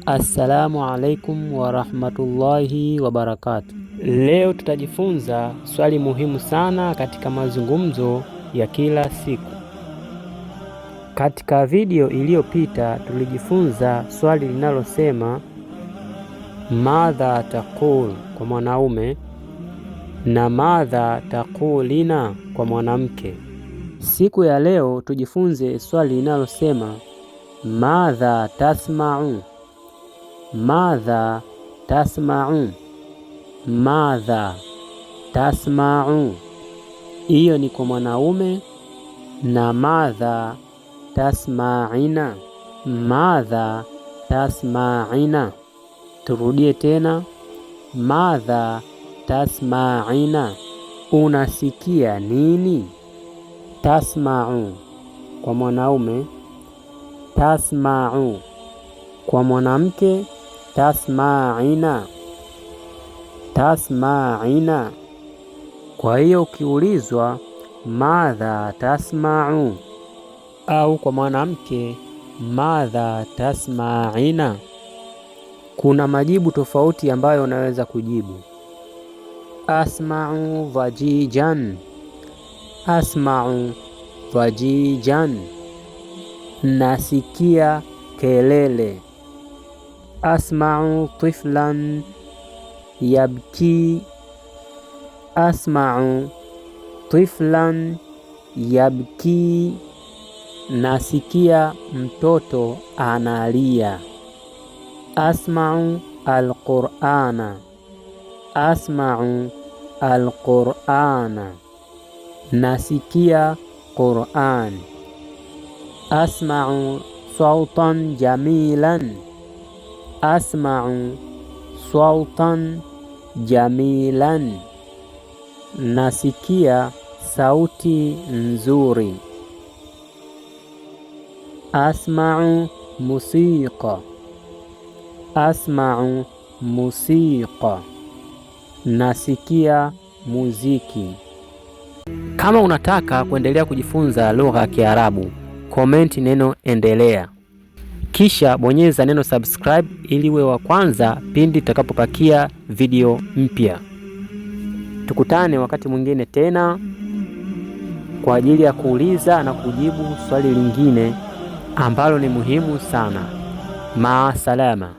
Assalamu alaikum warahmatullahi wabarakatuh. Leo tutajifunza swali muhimu sana katika mazungumzo ya kila siku. Katika video iliyopita tulijifunza swali linalosema madha taqul kwa mwanaume na madha taqulina kwa mwanamke. Siku ya leo tujifunze swali linalosema madha tasma'u. Madha tasma'u, madha tasma'u. Hiyo ni kwa mwanaume. Na madha tasma'ina, madha tasma'ina. Turudie tena, madha tasma'ina. Unasikia nini? Tasma'u kwa mwanaume, tasma'u kwa mwanamke, tasma'ina, tasma'ina. Kwa hiyo ukiulizwa madha tasma'u au kwa mwanamke madha tasma'ina, kuna majibu tofauti ambayo unaweza kujibu. Asma'u dhajijan, asma'u dhajijan. Nasikia kelele. Asma'u tiflan yabki, asma'u tiflan yabki. Nasikia mtoto analia. Asma'u alqur'ana, asma'u alqur'ana. Nasikia Qur'an. Asma'u sautan jamilan, asma'u sautan jamilan. Nasikia sauti nzuri. Asma'u musiqa, asma'u musiqa. Nasikia muziki. Kama unataka kuendelea kujifunza lugha ya Kiarabu, komenti neno endelea, kisha bonyeza neno subscribe ili uwe wa kwanza pindi tutakapopakia video mpya. Tukutane wakati mwingine tena kwa ajili ya kuuliza na kujibu swali lingine ambalo ni muhimu sana. Maa salama.